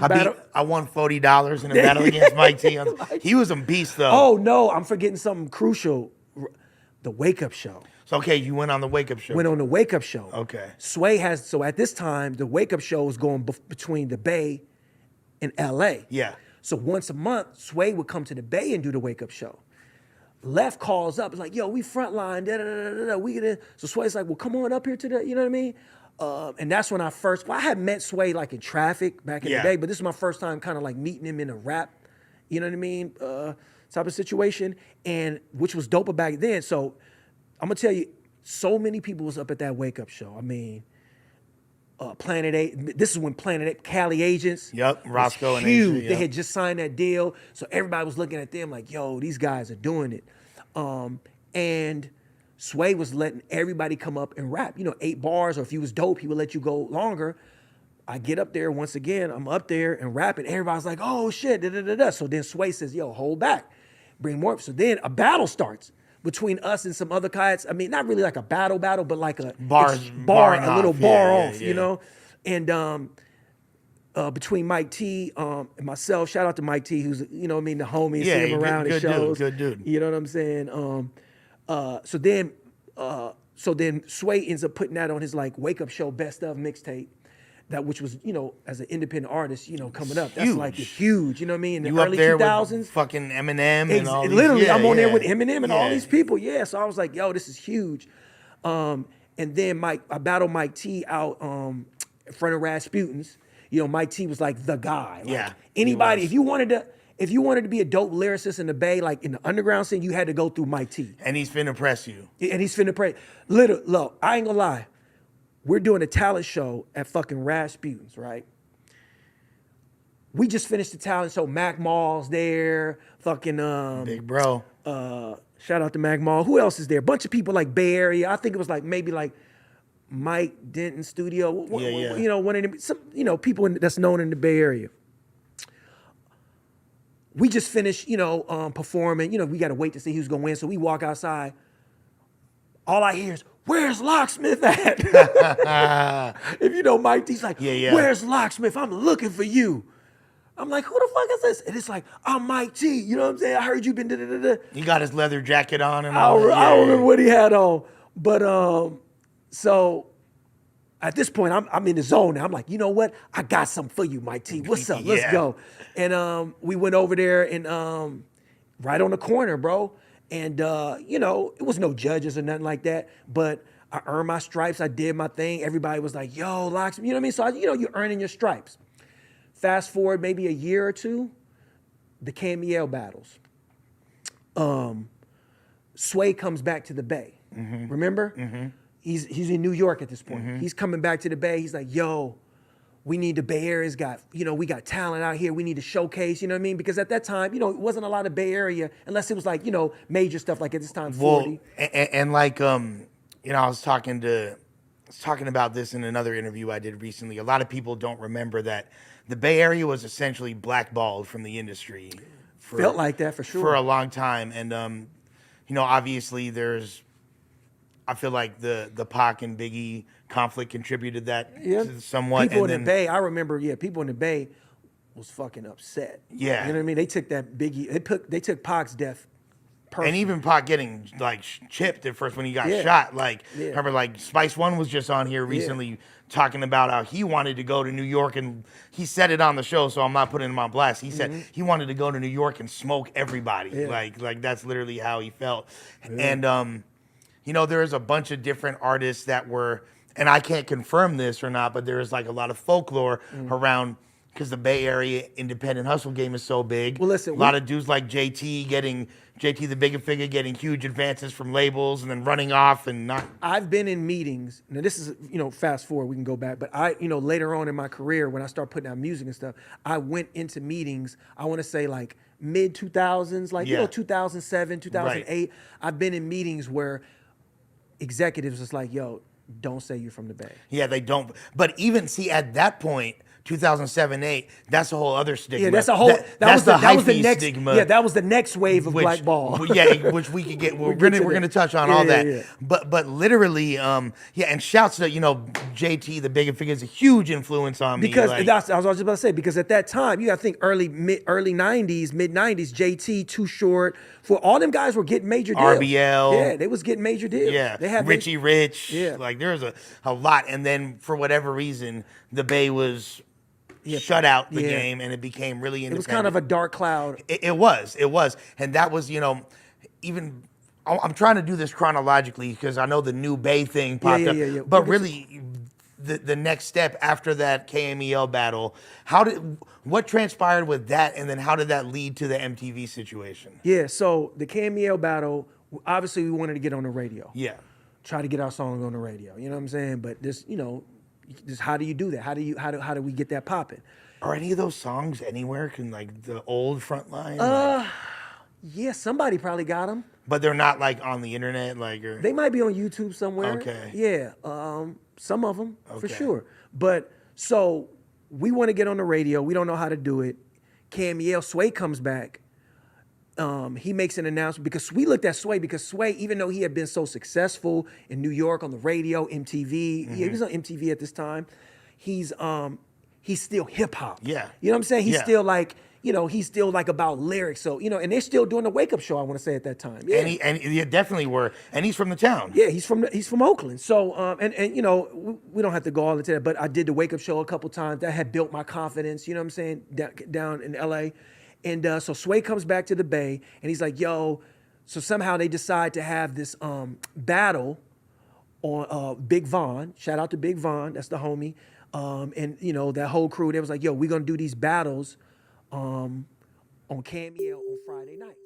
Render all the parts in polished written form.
I won $40 in a battle against Mike T. He was a beast though. Oh no, I'm forgetting something crucial. The Wake Up Show. So okay, you went on the Wake Up Show. Went on the Wake Up Show. Okay. Sway has, so at this time, the Wake Up Show was going between the Bay and LA. Yeah. So once a month, Sway would come to the Bay and do the Wake Up Show. Left calls up, it's like, yo, we frontline, we get in. So Sway's like, well, come on up here to the, you know what I mean? And that's when I had met Sway like in traffic back in the day, but this is my first time kind of like meeting him in a rap, you know what I mean, type of situation, and which was dope back then. So I'm gonna tell you, so many people was up at that Wake Up Show. I mean, Planet 8, this is when Planet 8, Cali Agents. Yep, Roscoe and huge. Asia, yep. They had just signed that deal, so everybody was looking at them like, yo, these guys are doing it. And Sway was letting everybody come up and rap, 8 bars, or if you was dope, he would let you go longer. I get up there once again, I'm up there and rapping, everybody's like, oh shit, da-da-da-da. So then Sway says, yo, hold back, bring more. So then a battle starts between us and some other guys. I mean, not really like a battle, but like a bar, a little bar off, you know? And between Mike T and myself, shout out to Mike T, who's, the homie, see him around in shows. Good dude. You know what I'm saying? So then Sway ends up putting that on his like Wake Up Show Best Of mixtape. That which was, as an independent artist, coming up. That's like huge, you know what I mean? In the early 2000s. Fucking Eminem and all these. Literally, I'm on there with Eminem and all these people. Yeah, so I was like, yo, this is huge. And then I battled Mike T out in front of Rasputin's. Mike T was like the guy. Like anybody, if you wanted to be a dope lyricist in the Bay, like in the underground scene, you had to go through Mike T. And he's finna press you. And he's finna press. Look, I ain't gonna lie. We're doing a talent show at fucking Rasputin's, right? We just finished the talent show. Mac Mall's there. Fucking Big Bro. Shout out to Mac Mall. Who else is there? A bunch of people like Bay Area. I think it was like maybe like Mike Denton Studio. One of them, some, people that's known in the Bay Area. We just finished, performing. We got to wait to see who's gonna win. So we walk outside. All I hear is, where's Locksmith at? If you know Mike T's like, where's Locksmith? I'm looking for you. I'm like, who the fuck is this? And it's like, I'm Mike T. You know what I'm saying? I heard you been da-da-da-da. He got his leather jacket on and all that. I don't remember what he had on. But so at this point, I'm in the zone now. I'm like, you know what? I got something for you, Mike T. What's up? Let's go. And we went over there and right on the corner, bro. And, it was no judges or nothing like that, but I earned my stripes. I did my thing. Everybody was like, yo, Locksmith, you know what I mean? So, you're earning your stripes. Fast forward maybe a year or two, the KMEL battles. Sway comes back to the Bay. Mm-hmm. Remember? Mm-hmm. He's in New York at this point. Mm-hmm. He's coming back to the Bay. He's like, yo, we need the Bay Area's got, we got talent out here. We need to showcase, you know what I mean? Because at that time, it wasn't a lot of Bay Area unless it was like, major stuff like at this time, 40. Well, and like, I was talking about this in another interview I did recently. A lot of people don't remember that the Bay Area was essentially blackballed from the industry. Felt like that for sure. For a long time. And, obviously I feel like the Pac and Biggie conflict contributed that somewhat. People in the Bay, I remember, people in the Bay was fucking upset. Yeah. You know what I mean? They took that Biggie, they took Pac's death personally. And even Pac getting like chipped at first when he got shot. Like, remember like Spice One was just on here recently talking about how he wanted to go to New York, and he said it on the show, so I'm not putting him on blast. He said he wanted to go to New York and smoke everybody. Yeah. Like that's literally how he felt. Yeah. And there's a bunch of different artists that were, and I can't confirm this or not, but there's like a lot of folklore around, because the Bay Area independent hustle game is so big. Well, listen, a lot of dudes like JT the Bigger Figure getting huge advances from labels and then running off and not. I've been in meetings. Now this is, fast forward, we can go back. But I, later on in my career, when I started putting out music and stuff, I went into meetings, I want to say like mid 2000s, like, 2007, 2008. Right. I've been in meetings where executives was like, yo, don't say you're from the Bay. Yeah, they don't. But even, see, at that point, 2007, 8. That's a whole other stigma. Yeah, that's a whole. That was the next stigma. Yeah, that was the next wave of blackball. Yeah, which we could get. We're gonna touch on all that. Yeah. But literally, yeah, and shouts to JT, the Big Figure, is a huge influence on me. Because that's I was just about to say, because at that time, you got to think early 90s, mid 90s, JT, Too Short, for all them guys were getting major deals. RBL. Yeah, they was getting major deals. Yeah, they had Richie Rich. Yeah. Like there's a lot, and then for whatever reason, the Bay was shut out the game, and it became really independent. It was kind of a dark cloud. It was, and that was even. I'm trying to do this chronologically because I know the new Bay thing popped up, but really. The next step after that KMEL battle, what transpired with that, and then how did that lead to the MTV situation? Yeah, so the KMEL battle, obviously we wanted to get on the radio. Yeah. Try to get our song on the radio. You know what I'm saying? But this, how do you do that? How do we get that popping? Are any of those songs anywhere? Can like the old Frontline? Yeah, somebody probably got them. But they're not like on the internet, or they might be on YouTube somewhere. Okay. Yeah. Some of them, for sure. But so we want to get on the radio. We don't know how to do it. KMEL, Sway comes back. He makes an announcement because we looked at Sway because Sway, even though he had been so successful in New York on the radio, MTV, he was on MTV at this time. He's still hip hop. Yeah. You know what I'm saying? He's still like, he's still like about lyrics. So, and they're still doing the Wake Up Show, I want to say, at that time. Yeah. And he definitely were. And he's from the town. Yeah, he's from Oakland. So, we don't have to go all into that, but I did the Wake Up Show a couple times. That had built my confidence, you know what I'm saying, down in LA. And so Sway comes back to the Bay, and he's like, yo, so somehow they decide to have this battle on Big Von. Shout out to Big Von, that's the homie. And, that whole crew, they was like, yo, we're going to do these battles on KMEL on Friday nights.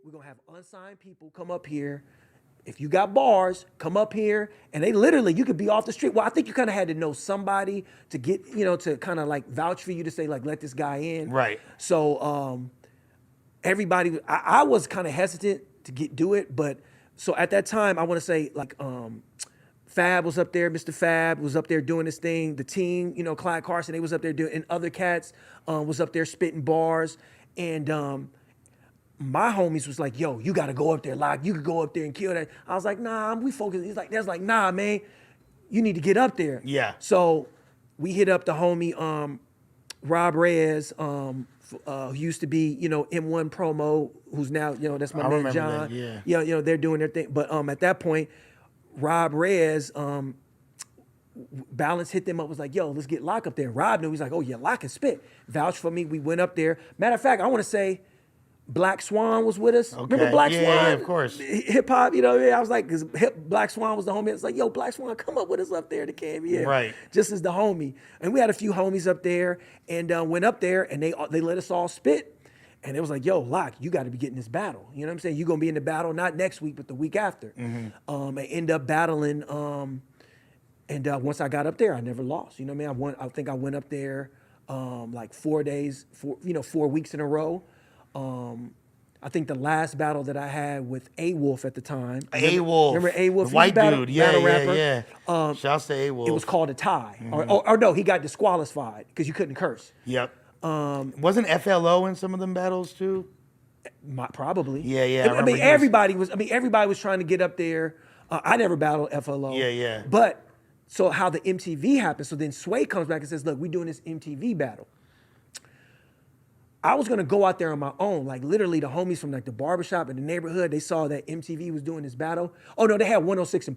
We're going to have unsigned people come up here. If you got bars, come up here. And they literally, you could be off the street. Well, I think you kind of had to know somebody to get, to kind of like vouch for you to say, like, let this guy in. Right. So everybody, I was kind of hesitant to do it. But so at that time, I want to say, like, Fab was up there. Mr. Fab was up there doing this thing. The team, Clyde Carson, they was up there doing, and other cats was up there spitting bars. And my homies was like, yo, you got to go up there, Lock. You could go up there and kill that. I was like, nah, we focused. He's like, that's like, nah, man, you need to get up there. Yeah. So we hit up the homie Rob Reyes, who used to be, M1 Promo, who's now, that's my man John. That, yeah. They're doing their thing. But at that point, Rob Reyes, Balance hit them up, was like, yo, let's get Lock up there. Rob knew, he's like, oh yeah, Lock can spit. Vouch for me, we went up there. Matter of fact, I want to say Black Swan was with us. Okay. Remember Black Swan? Yeah, of course. Hip hop, I was like, because Black Swan was the homie. It's like, yo, Black Swan, come up with us up there to KMEL. Right. Just as the homie. And we had a few homies up there, and went up there, and they let us all spit. And it was like, yo, Lock, you got to be getting this battle. You know what I'm saying? You're going to be in the battle, not next week, but the week after. I end up battling. And once I got up there, I never lost. You know what I mean? I think I went up there like 4 days, 4 weeks in a row. I think the last battle that I had with A-Wolf at the time. A-Wolf. Remember A-Wolf? The white battle, dude. Yeah, battle yeah, rapper. yeah. Shouts to A-Wolf. It was called a tie. Or no, he got disqualified because you couldn't curse. Yep. Wasn't FLO in some of them battles too? Probably. Yeah. I mean, everybody was trying to get up there. I never battled FLO. Yeah. But so how the MTV happened, so then Sway comes back and says, look, we're doing this MTV battle. I was gonna go out there on my own. Like literally the homies from like the barbershop in the neighborhood, they saw that MTV was doing this battle. Oh no, they had 106 in